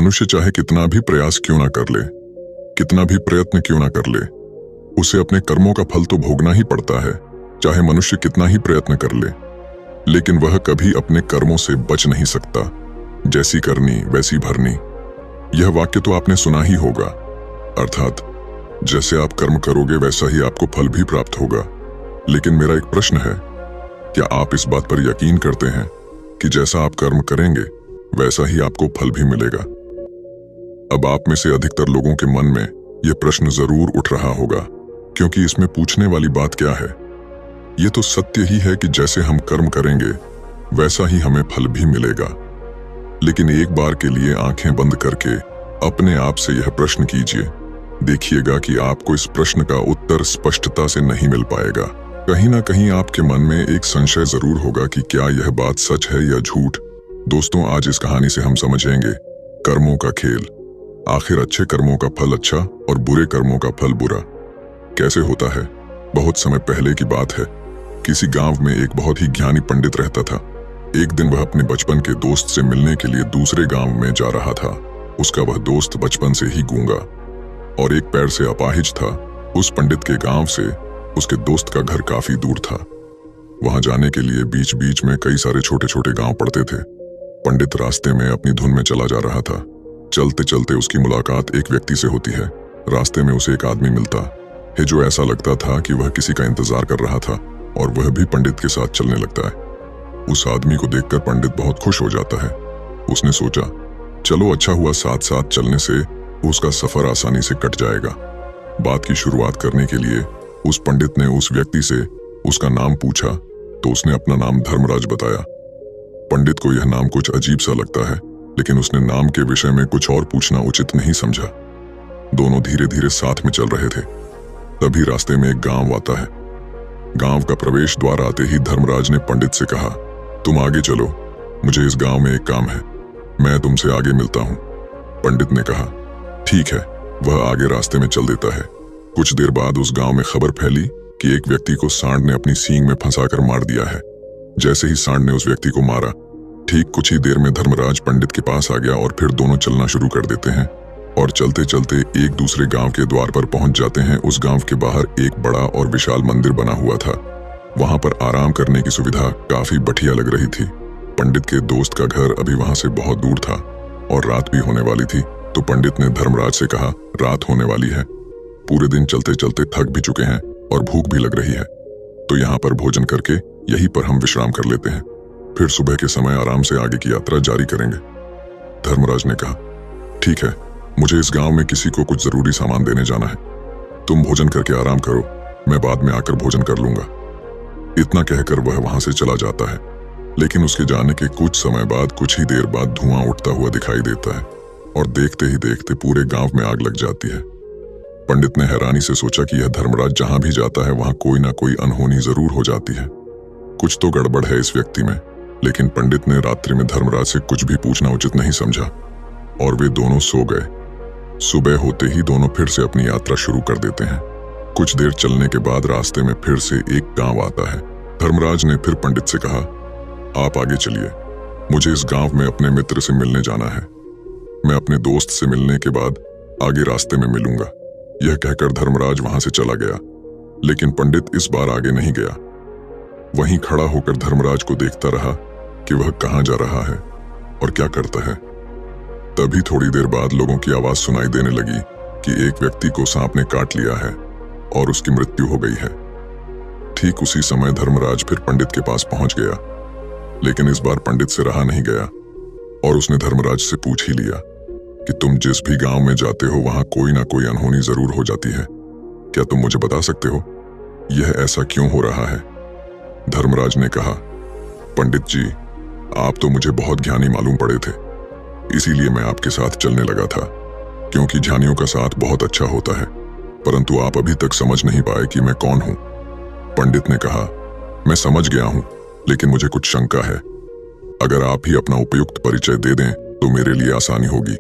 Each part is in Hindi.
मनुष्य चाहे कितना भी प्रयास क्यों ना कर ले, कितना भी प्रयत्न क्यों ना कर ले, उसे अपने कर्मों का फल तो भोगना ही पड़ता है। चाहे मनुष्य कितना ही प्रयत्न कर ले, लेकिन वह कभी अपने कर्मों से बच नहीं सकता। जैसी करनी वैसी भरनी, यह वाक्य तो आपने सुना ही होगा। अर्थात जैसे आप कर्म करोगे वैसा ही आपको फल भी प्राप्त होगा। लेकिन मेरा एक प्रश्न है, क्या आप इस बात पर यकीन करते हैं कि जैसा आप कर्म करेंगे वैसा ही आपको फल भी मिलेगा? अब आप में से अधिकतर लोगों के मन में यह प्रश्न जरूर उठ रहा होगा, क्योंकि इसमें पूछने वाली बात क्या है? यह तो सत्य ही है कि जैसे हम कर्म करेंगे वैसा ही हमें फल भी मिलेगा। लेकिन एक बार के लिए आंखें बंद करके अपने आप से यह प्रश्न कीजिए, देखिएगा कि आपको इस प्रश्न का उत्तर स्पष्टता से नहीं मिल पाएगा। कहीं ना कहीं आपके मन में एक संशय जरूर होगा कि क्या यह बात सच है या झूठ। दोस्तों, आज इस कहानी से हम समझेंगे कर्मों का खेल। आखिर अच्छे कर्मों का फल अच्छा और बुरे कर्मों का फल बुरा कैसे होता है? बहुत समय पहले की बात है। किसी गांव में एक बहुत ही ज्ञानी पंडित रहता था। एक दिन वह अपने बचपन के दोस्त से मिलने के लिए दूसरे गांव में जा रहा था। उसका वह दोस्त बचपन से ही गूंगा और एक पैर से अपाहिज था। उस पंडित के गांव से उसके दोस्त का घर काफी दूर था। वहां जाने के लिए बीच बीच में कई सारे छोटे छोटे गांव पड़ते थे। पंडित रास्ते में अपनी धुन में चला जा रहा था। चलते चलते उसकी मुलाकात एक व्यक्ति से होती है। रास्ते में उसे एक आदमी मिलता है जो ऐसा लगता था कि वह किसी का इंतजार कर रहा था, और वह भी पंडित के साथ चलने लगता है। उस आदमी को देखकर पंडित बहुत खुश हो जाता है। उसने सोचा, चलो अच्छा हुआ, साथ साथ चलने से उसका सफर आसानी से कट जाएगा। बात की शुरुआत करने के लिए उस पंडित ने उस व्यक्ति से उसका नाम पूछा, तो उसने अपना नाम धर्मराज बताया। पंडित को यह नाम कुछ अजीब सा लगता है, लेकिन उसने नाम के विषय में कुछ और पूछना उचित नहीं समझा। दोनों धीरे धीरे साथ में चल रहे थे। तभी रास्ते में एक गांव आता है। गांव का प्रवेश द्वार आते ही धर्मराज ने पंडित से कहा, तुम आगे चलो, मुझे इस गांव में एक काम है, मैं तुमसे आगे मिलता हूं। पंडित ने कहा, ठीक है। वह आगे रास्ते में चल देता है। कुछ देर बाद उस गांव में खबर फैली कि एक व्यक्ति को सांड ने अपनी सींग में फंसाकर मार दिया है। जैसे ही सांड ने उस व्यक्ति को मारा, ठीक कुछ ही देर में धर्मराज पंडित के पास आ गया और फिर दोनों चलना शुरू कर देते हैं और चलते चलते एक दूसरे गांव के द्वार पर पहुंच जाते हैं। उस गांव के बाहर एक बड़ा और विशाल मंदिर बना हुआ था। वहां पर आराम करने की सुविधा काफी बढ़िया लग रही थी। पंडित के दोस्त का घर अभी वहां से बहुत दूर था और रात भी होने वाली थी। तो पंडित ने धर्मराज से कहा, रात होने वाली है, पूरे दिन चलते चलते थक भी चुके हैं और भूख भी लग रही है, तो यहाँ पर भोजन करके यहीं पर हम विश्राम कर लेते हैं, फिर सुबह के समय आराम से आगे की यात्रा जारी करेंगे। धर्मराज ने कहा, ठीक है, मुझे इस गांव में किसी को कुछ जरूरी सामान देने जाना है, तुम भोजन करके आराम करो, मैं बाद में आकर भोजन कर लूंगा। इतना कहकर वह वहां से चला जाता है। लेकिन उसके जाने के कुछ समय बाद, कुछ ही देर बाद धुआं उठता हुआ दिखाई देता है और देखते ही देखते पूरे गांव में आग लग जाती है। पंडित ने हैरानी से सोचा कि यह धर्मराज जहां भी जाता है वहां कोई ना कोई अनहोनी जरूर हो जाती है, कुछ तो गड़बड़ है इस व्यक्ति में। लेकिन पंडित ने रात्रि में धर्मराज से कुछ भी पूछना उचित नहीं समझा और वे दोनों सो गए। सुबह होते ही दोनों फिर से अपनी यात्रा शुरू कर देते हैं। कुछ देर चलने के बाद रास्ते में फिर से एक गांव आता है। धर्मराज ने फिर पंडित से कहा, आप आगे चलिए, मुझे इस गांव में अपने मित्र से मिलने जाना है, मैं अपने दोस्त से मिलने के बाद आगे रास्ते में मिलूंगा। यह कहकर धर्मराज वहां से चला गया। लेकिन पंडित इस बार आगे नहीं गया। वहीं खड़ा होकर धर्मराज को देखता रहा कि वह कहां जा रहा है और क्या करता है। तभी थोड़ी देर बाद लोगों की आवाज सुनाई देने लगी कि एक व्यक्ति को सांप ने काट लिया है और उसकी मृत्यु हो गई है। ठीक उसी समय धर्मराज फिर पंडित के पास पहुंच गया। लेकिन इस बार पंडित से रहा नहीं गया और उसने धर्मराज से पूछ ही लिया कि तुम जिस भी गांव में जाते हो वहां कोई ना कोई अनहोनी जरूर हो जाती है, क्या तुम मुझे बता सकते हो यह ऐसा क्यों हो रहा है? धर्मराज ने कहा, पंडित जी, आप तो मुझे बहुत ज्ञानी मालूम पड़े थे, इसीलिए मैं आपके साथ चलने लगा था, क्योंकि ज्ञानियों का साथ बहुत अच्छा होता है, परंतु आप अभी तक समझ नहीं पाए कि मैं कौन हूं। पंडित ने कहा, मैं समझ गया हूं, लेकिन मुझे कुछ शंका है। अगर आप ही अपना उपयुक्त परिचय दे दें तो मेरे लिए आसानी होगी।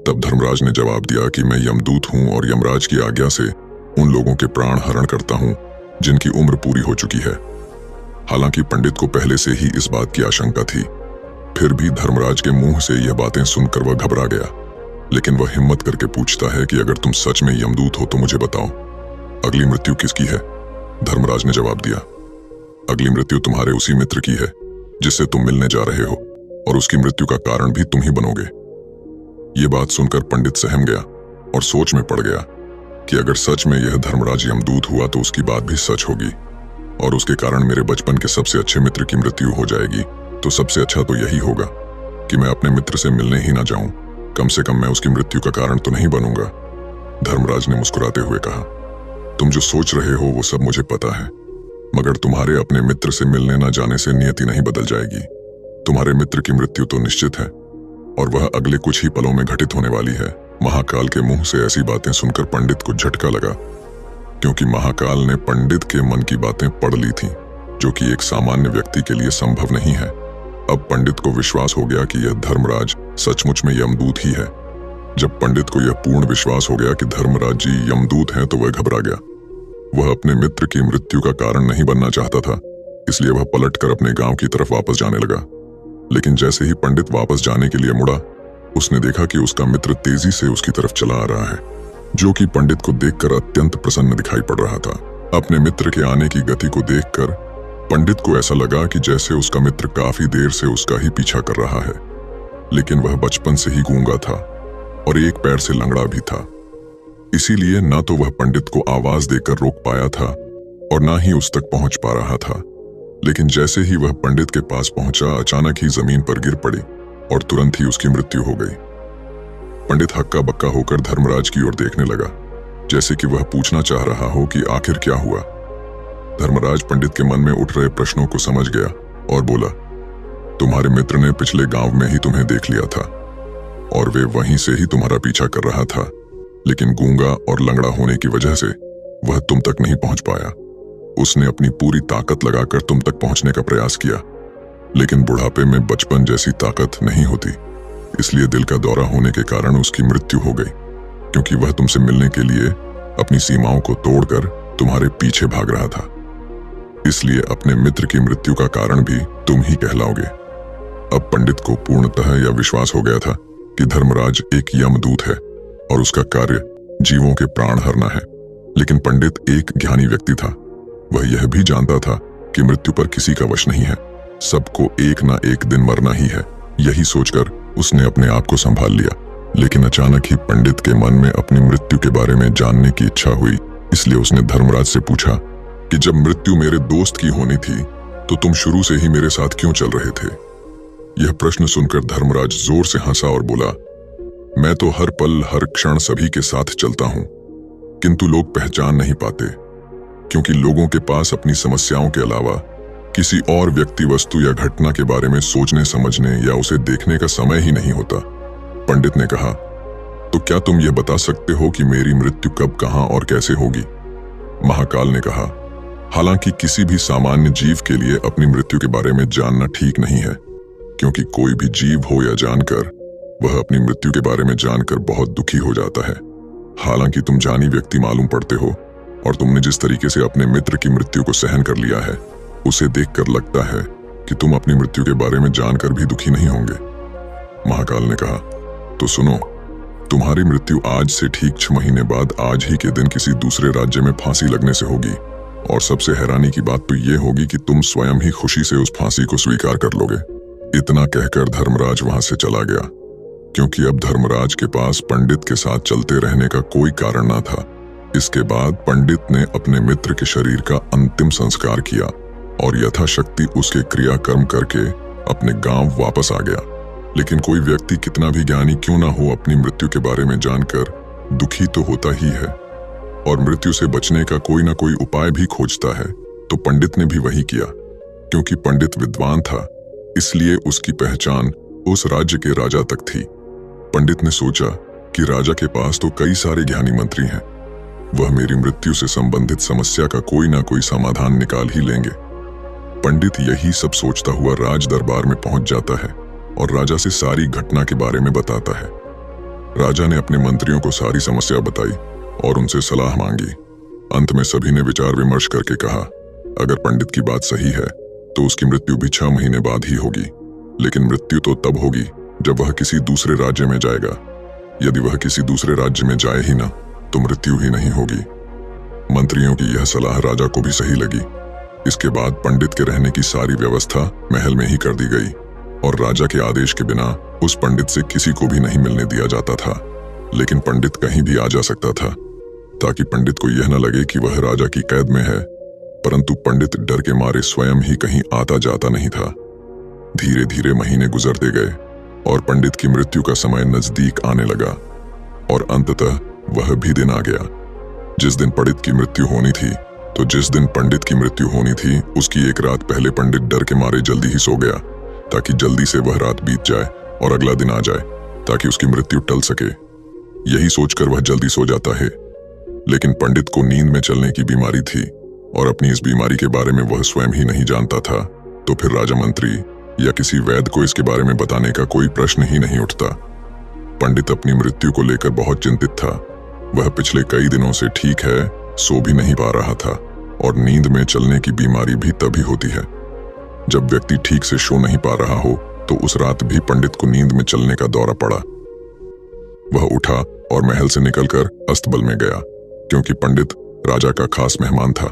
तब धर्मराज ने जवाब दिया कि मैं यमदूत हूं और यमराज की आज्ञा से उन लोगों के प्राण हरण करता हूं जिनकी उम्र पूरी हो चुकी है। हालांकि पंडित को पहले से ही इस बात की आशंका थी, फिर भी धर्मराज के मुंह से यह बातें सुनकर वह घबरा गया लेकिन वह हिम्मत करके पूछता है कि अगर तुम सच में यमदूत हो तो मुझे बताओ, अगली मृत्यु किसकी है? धर्मराज ने जवाब दिया, अगली मृत्यु तुम्हारे उसी मित्र की है जिससे तुम मिलने जा रहे हो, और उसकी मृत्यु का कारण भी तुम ही बनोगे। ये बात सुनकर पंडित सहम गया और सोच में पड़ गया कि अगर सच में यह धर्मराज यमदूत हुआ तो उसकी बात भी सच होगी, और उसके कारण मेरे बचपन के सबसे अच्छे मित्र की मृत्यु हो जाएगी। तो सबसे अच्छा तो यही होगा कि मैं अपने मित्र से मिलने ही ना जाऊं, कम से कम मैं उसकी मृत्यु का कारण तो नहीं बनूंगा। धर्मराज ने मुस्कुराते हुए कहा, तुम जो सोच रहे हो वो सब मुझे पता है, मगर तुम्हारे अपने मित्र से मिलने न जाने से नियति नहीं बदल जाएगी। तुम्हारे मित्र की मृत्यु तो निश्चित है, और वह अगले कुछ ही पलों में घटित होने वाली है। महाकाल के मुंह से ऐसी बातें सुनकर पंडित को झटका लगा, क्योंकि महाकाल ने पंडित के मन की बातें पढ़ ली थीं, जो कि एक सामान्य व्यक्ति के लिए संभव नहीं है। अब पंडित को विश्वास हो गया कि यह धर्मराज सचमुच में यमदूत ही है। जब पंडित को यह पूर्ण विश्वास हो गया कि धर्मराज जी यमदूत हैं तो वह घबरा गया। वह अपने मित्र की मृत्यु का कारण नहीं बनना चाहता था, इसलिए वह पलटकर अपने गांव की तरफ वापस जाने लगा। लेकिन जैसे ही पंडित वापस जाने के लिए मुड़ा, उसने देखा कि उसका मित्र तेजी से उसकी तरफ चला आ रहा है, जो कि पंडित को देखकर अत्यंत प्रसन्न दिखाई पड़ रहा था। अपने मित्र के आने की गति को देखकर पंडित को ऐसा लगा कि जैसे उसका मित्र काफी देर से उसका ही पीछा कर रहा है, लेकिन वह बचपन से ही गूंगा था और एक पैर से लंगड़ा भी था। इसीलिए न तो वह पंडित को आवाज देकर रोक पाया था और न ही उस तक पहुंच पा रहा था। लेकिन जैसे ही वह पंडित के पास पहुंचा, अचानक ही जमीन पर गिर पड़ी और तुरंत ही उसकी मृत्यु हो गई। पंडित हक्का बक्का होकर धर्मराज की ओर देखने लगा, जैसे कि वह पूछना चाह रहा हो कि आखिर क्या हुआ। धर्मराज पंडित के मन में उठ रहे प्रश्नों को समझ गया और बोला, तुम्हारे मित्र ने पिछले गांव में ही तुम्हें देख लिया था और वे वहीं से ही तुम्हारा पीछा कर रहा था, लेकिन गूंगा और लंगड़ा होने की वजह से वह तुम तक नहीं पहुंच पाया। उसने अपनी पूरी ताकत लगाकर तुम तक पहुंचने का प्रयास किया, लेकिन बुढ़ापे में बचपन जैसी ताकत नहीं होती, इसलिए दिल का दौरा होने के कारण उसकी मृत्यु हो गई, क्योंकि वह तुमसे मिलने के लिए अपनी सीमाओं को तोड़कर तुम्हारे पीछे भाग रहा था। इसलिए अपने मित्र की मृत्यु का कारण भी तुम ही कहलाओगे। अब पंडित को पूर्णतः यह विश्वास हो गया था कि धर्मराज एक यमदूत है और उसका कार्य जीवों के प्राण हरना है। लेकिन पंडित एक ज्ञानी व्यक्ति था, वह यह भी जानता था कि मृत्यु पर किसी का वश नहीं है, सबको एक ना एक दिन मरना ही है। यही सोचकर उसने अपने आप को संभाल लिया। लेकिन अचानक ही पंडित के मन में अपनी मृत्यु के बारे में जानने की इच्छा हुई, इसलिए उसने धर्मराज से पूछा कि जब मृत्यु मेरे दोस्त की होनी थी तो तुम शुरू से ही मेरे साथ क्यों चल रहे थे? यह प्रश्न सुनकर धर्मराज जोर से हंसा और बोला, मैं तो हर पल हर क्षण सभी के साथ चलता हूं, किंतु लोग पहचान नहीं पाते, क्योंकि लोगों के पास अपनी समस्याओं के अलावा किसी और व्यक्ति, वस्तु या घटना के बारे में सोचने समझने या उसे देखने का समय ही नहीं होता। पंडित ने कहा, तो क्या तुम यह बता सकते हो कि मेरी मृत्यु कब, कहां और कैसे होगी? महाकाल ने कहा, हालांकि किसी भी सामान्य जीव के लिए अपनी मृत्यु के बारे में जानना ठीक नहीं है, क्योंकि कोई भी जीव हो या जानकर, वह अपनी मृत्यु के बारे में जानकर बहुत दुखी हो जाता है। हालांकि तुम जानी व्यक्ति मालूम पड़ते हो, और तुमने जिस तरीके से अपने मित्र की मृत्यु को सहन कर लिया है, उसे देखकर लगता है कि तुम अपनी मृत्यु के बारे में जानकर भी दुखी नहीं होंगे। महाकाल ने कहा, तो सुनो, तुम्हारी मृत्यु आज से ठीक 6 महीने बाद आज ही के दिन किसी दूसरे राज्य में फांसी लगने से होगी, और सबसे हैरानी की बात तो ये होगी कि तुम स्वयं ही खुशी से उस फांसी को स्वीकार कर लोगे। इतना कहकर धर्मराज वहां से चला गया, क्योंकि अब धर्मराज के पास पंडित के साथ चलते रहने का कोई कारण न था। इसके बाद पंडित ने अपने मित्र के शरीर का अंतिम संस्कार किया और यथाशक्ति उसके क्रियाकर्म करके अपने गांव वापस आ गया। लेकिन कोई व्यक्ति कितना भी ज्ञानी क्यों ना हो, अपनी मृत्यु के बारे में जानकर दुखी तो होता ही है, और मृत्यु से बचने का कोई ना कोई उपाय भी खोजता है। तो पंडित ने भी वही किया। क्योंकि पंडित विद्वान था, इसलिए उसकी पहचान उस राज्य के राजा तक थी। पंडित ने सोचा कि राजा के पास तो कई सारे ज्ञानी मंत्री हैं, वह मेरी मृत्यु से संबंधित समस्या का कोई ना कोई समाधान निकाल ही लेंगे। पंडित यही सब सोचता हुआ राज दरबार में पहुंच जाता है और राजा से सारी घटना के बारे में बताता है। राजा ने अपने मंत्रियों को सारी समस्या बताई और उनसे सलाह मांगी। अंत में सभी ने विचार विमर्श करके कहा, अगर पंडित की बात सही है तो उसकी मृत्यु भी 6 महीने बाद ही होगी, लेकिन मृत्यु तो तब होगी जब वह किसी दूसरे राज्य में जाएगा। यदि वह किसी दूसरे राज्य में जाए ही ना तो मृत्यु ही नहीं होगी। मंत्रियों की यह सलाह राजा को भी सही लगी। इसके बाद पंडित के रहने की सारी व्यवस्था महल में ही कर दी गई और राजा के आदेश के बिना उस पंडित से किसी को भी नहीं मिलने दिया जाता था। लेकिन पंडित कहीं भी आ जा सकता था ताकि पंडित को यह न लगे कि वह राजा की कैद में है। परंतु पंडित डर के मारे स्वयं ही कहीं आता जाता नहीं था। धीरे धीरे महीने गुजरते गए और पंडित की मृत्यु का समय नजदीक आने लगा और अंततः वह भी दिन आ गया जिस दिन पंडित की मृत्यु होनी थी। तो जिस दिन पंडित की मृत्यु होनी थी उसकी एक रात पहले पंडित डर के मारे जल्दी ही सो गया ताकि जल्दी से वह रात बीत जाए और अगला दिन आ जाए ताकि उसकी मृत्यु टल सके। यही सोचकर वह जल्दी सो जाता है। लेकिन पंडित को नींद में चलने की बीमारी थी और अपनी इस बीमारी के बारे में वह स्वयं ही नहीं जानता था। तो फिर राजा मंत्री या किसी वैद्य को इसके बारे में बताने का कोई प्रश्न ही नहीं उठता। पंडित अपनी मृत्यु को लेकर बहुत चिंतित था। वह पिछले कई दिनों से ठीक है, सो भी नहीं पा रहा था और नींद में चलने की बीमारी भी तभी होती है जब व्यक्ति ठीक से सो नहीं पा रहा हो। तो उस रात भी पंडित को नींद में चलने का दौरा पड़ा। वह उठा और महल से निकलकर अस्तबल में गया। क्योंकि पंडित राजा का खास मेहमान था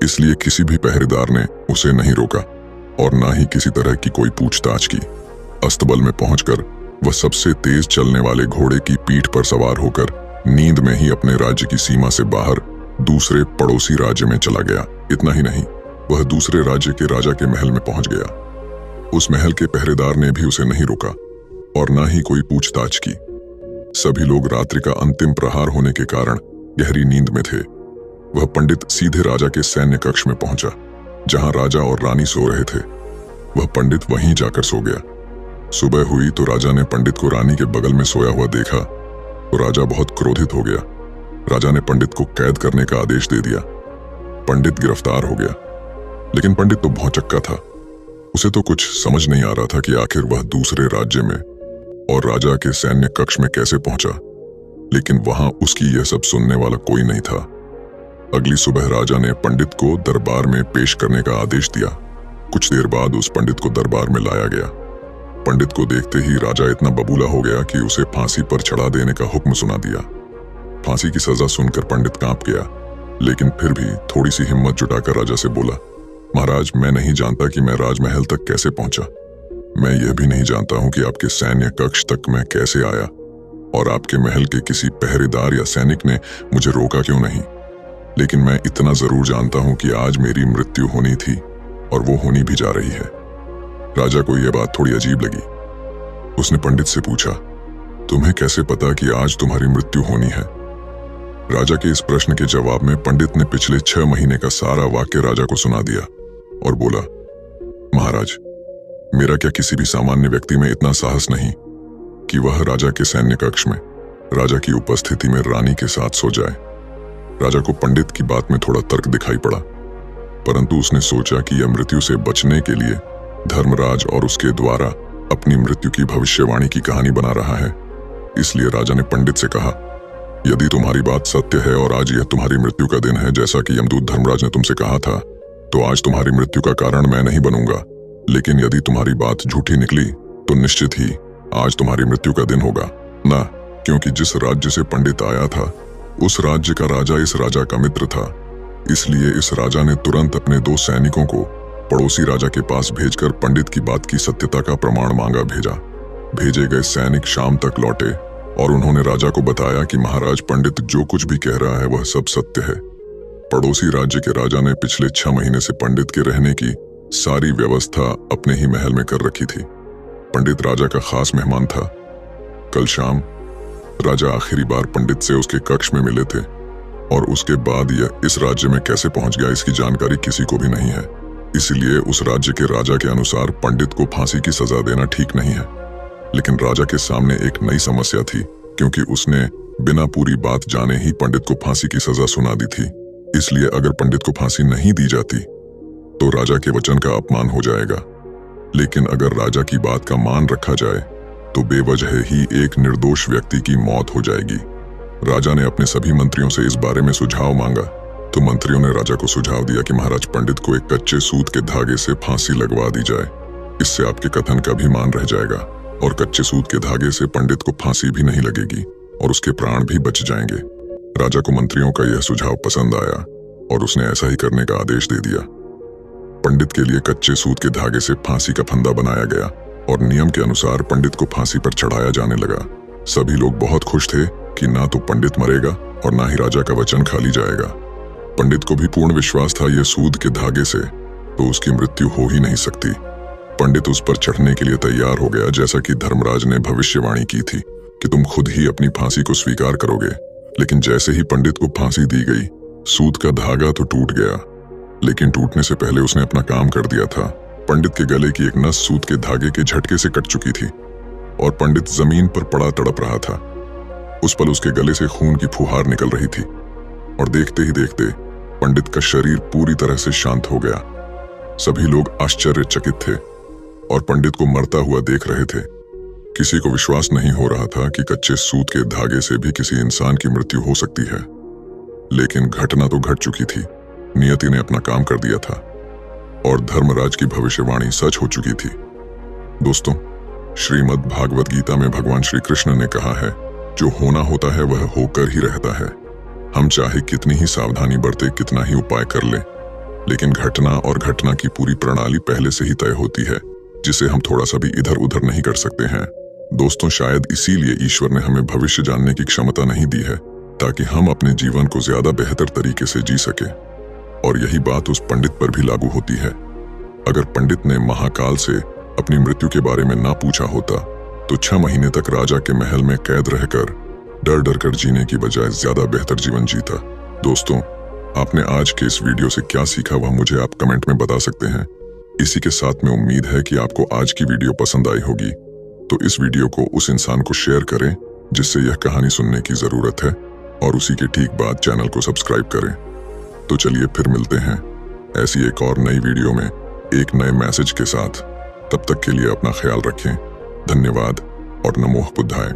इसलिए किसी भी पहरेदार ने उसे नहीं रोका और ना ही किसी तरह की कोई पूछताछ की। अस्तबल में पहुंचकर वह सबसे तेज चलने वाले घोड़े की पीठ पर सवार होकर नींद में ही अपने राज्य की सीमा से बाहर दूसरे पड़ोसी राज्य में चला गया। इतना ही नहीं, वह दूसरे राज्य के राजा के महल में पहुंच गया। उस महल के पहरेदार ने भी उसे नहीं रोका और ना ही कोई पूछताछ की। सभी लोग रात्रि का अंतिम प्रहार होने के कारण गहरी नींद में थे। वह पंडित सीधे राजा के सैन्य कक्ष में पहुंचा जहां राजा और रानी सो रहे थे। वह पंडित वहीं जाकर सो गया। सुबह हुई तो राजा ने पंडित को रानी के बगल में सोया हुआ देखा तो राजा बहुत क्रोधित हो गया। राजा ने पंडित को कैद करने का आदेश दे दिया। पंडित गिरफ्तार हो गया। लेकिन पंडित तो भौचक्का था। उसे तो कुछ समझ नहीं आ रहा था कि आखिर वह दूसरे राज्य में और राजा के सैन्य कक्ष में कैसे पहुंचा। लेकिन वहां उसकी यह सब सुनने वाला कोई नहीं था। अगली सुबह राजा ने पंडित को दरबार में पेश करने का आदेश दिया। कुछ देर बाद उस पंडित को दरबार में लाया गया। पंडित को देखते ही राजा इतना बबूला हो गया कि उसे फांसी पर चढ़ा देने का हुक्म सुना दिया। फांसी की सजा सुनकर पंडित कांप गया, लेकिन फिर भी थोड़ी सी हिम्मत जुटाकर राजा से बोला, महाराज, मैं नहीं जानता कि मैं राजमहल तक कैसे पहुंचा। मैं यह भी नहीं जानता हूं कि आपके सैन्य कक्ष तक मैं कैसे आया और आपके महल के किसी पहरेदार या सैनिक ने मुझे रोका क्यों नहीं। लेकिन मैं इतना जरूर जानता हूं कि आज मेरी मृत्यु होनी थी और वो होनी भी जा रही है। राजा को यह बात थोड़ी अजीब लगी। उसने पंडित से पूछा, तुम्हें कैसे पता कि आज तुम्हारी मृत्यु होनी है? राजा के इस प्रश्न के जवाब में पंडित ने पिछले 6 महीने का सारा वाक्य राजा को सुना दिया और बोला, महाराज, मेरा क्या किसी भी सामान्य व्यक्ति में इतना साहस नहीं कि वह राजा के सैन्य कक्ष में राजा की उपस्थिति में रानी के साथ सो जाए। राजा को पंडित की बात में थोड़ा तर्क दिखाई पड़ा, परंतु उसने सोचा कि यह मृत्यु से बचने के लिए धर्मराज और उसके द्वारा अपनी मृत्यु की भविष्यवाणी की कहानी बना रहा है। इसलिए राजा ने पंडित से कहा, यदि तुम्हारी बात सत्य है और आज यह तुम्हारी मृत्यु का दिन है जैसा कि यमदूत धर्मराज ने तुमसे कहा था, तो आज तुम्हारी मृत्यु का कारण मैं नहीं बनूंगा। लेकिन यदि तुम्हारी बात झूठी निकली तो निश्चित ही आज तुम्हारी मृत्यु का दिन होगा ना, क्योंकि जिस राज्य से पंडित आया था उस राज्य का राजा इस राजा का मित्र था। इसलिए इस राजा ने तुरंत अपने 2 सैनिकों को पड़ोसी राजा के पास भेजकर पंडित की बात की सत्यता का प्रमाण मांगा भेजा। भेजे गए सैनिक शाम तक लौटे और उन्होंने राजा को बताया कि महाराज, पंडित जो कुछ भी कह रहा है वह सब सत्य है। पड़ोसी राज्य के राजा ने पिछले 6 महीने से पंडित के रहने की सारी व्यवस्था अपने ही महल में कर रखी थी। पंडित राजा का खास मेहमान था। कल शाम राजा आखिरी बार पंडित से उसके कक्ष में मिले थे और उसके बाद यह इस राज्य में कैसे पहुंच गया इसकी जानकारी किसी को भी नहीं है। इसलिए उस राज्य के राजा के अनुसार पंडित को फांसी की सजा देना ठीक नहीं है। लेकिन राजा के सामने एक नई समस्या थी, क्योंकि उसने बिना पूरी बात जाने ही पंडित को फांसी की सजा सुना दी थी। इसलिए अगर पंडित को फांसी नहीं दी जाती तो राजा के वचन का अपमान हो जाएगा। लेकिन अगर राजा की बात का मान रखा जाए तो बेवजह ही एक निर्दोष व्यक्ति की मौत हो जाएगी। राजा ने अपने सभी मंत्रियों से इस बारे में सुझाव मांगा तो मंत्रियों ने राजा को सुझाव दिया कि महाराज, पंडित को एक कच्चे सूत के धागे से फांसी लगवा दी जाए। इससे आपके कथन का भी मान रह जाएगा और कच्चे सूत के धागे से पंडित को फांसी भी नहीं लगेगी। और उसके प्राण भी बच जाएंगे। राजा को मंत्रियों का यह सुझाव पसंद आया और उसने ऐसा ही करने का आदेश दे दिया। पंडित के लिए कच्चे सूत के धागे से फांसी का फंदा बनाया गया और नियम के अनुसार पंडित को फांसी पर चढ़ाया जाने लगा। सभी लोग बहुत खुश थे कि ना तो पंडित मरेगा और ना ही राजा का वचन खाली जाएगा। पंडित को भी पूर्ण विश्वास था यह सूद के धागे से तो उसकी मृत्यु हो ही नहीं सकती। पंडित उस पर चढ़ने के लिए तैयार हो गया, जैसा कि धर्मराज ने भविष्यवाणी की थी कि तुम खुद ही अपनी फांसी को स्वीकार करोगे। लेकिन जैसे ही पंडित को फांसी दी गई, सूत का धागा तो टूट गया, लेकिन टूटने से पहले उसने अपना काम कर दिया था। पंडित के गले की एक नस सूत के धागे के झटके से कट चुकी थी और पंडित जमीन पर पड़ा तड़प रहा था। उस पल उसके गले से खून की फुहार निकल रही थी और देखते ही देखते पंडित का शरीर पूरी तरह से शांत हो गया। सभी लोग आश्चर्यचकित थे और पंडित को मरता हुआ देख रहे थे। किसी को विश्वास नहीं हो रहा था कि कच्चे सूत के धागे से भी किसी इंसान की मृत्यु हो सकती है। लेकिन घटना तो घट चुकी थी। नियति ने अपना काम कर दिया था और धर्मराज की भविष्यवाणी सच हो चुकी थी। दोस्तों, श्रीमद् भागवत गीता में भगवान श्री कृष्ण ने कहा है, जो होना होता है वह होकर ही रहता है। हम चाहे कितनी ही सावधानी बरते, कितना ही उपाय कर लें, लेकिन घटना और घटना की पूरी प्रणाली पहले से ही तय होती है, जिसे हम थोड़ा सा भी इधर उधर नहीं कर सकते हैं। दोस्तों, शायद इसीलिए ईश्वर ने हमें भविष्य जानने की क्षमता नहीं दी है, ताकि हम अपने जीवन को ज्यादा बेहतर तरीके से जी सके। और यही बात उस पंडित पर भी लागू होती है। अगर पंडित ने महाकाल से अपनी मृत्यु के बारे में ना पूछा होता तो 6 महीने तक राजा के महल में कैद रहकर डर डर कर जीने की बजाय ज्यादा बेहतर जीवन जीता। दोस्तों, आपने आज के इस वीडियो से क्या सीखा वह मुझे आप कमेंट में बता सकते हैं। इसी के साथ में उम्मीद है कि आपको आज की वीडियो पसंद आई होगी, तो इस वीडियो को उस इंसान को शेयर करें जिससे यह कहानी सुनने की जरूरत है, और उसी के ठीक बाद चैनल को सब्सक्राइब करें। तो चलिए फिर मिलते हैं ऐसी एक और नई वीडियो में एक नए मैसेज के साथ। तब तक के लिए अपना ख्याल रखें। धन्यवाद और नमो बुद्धाय।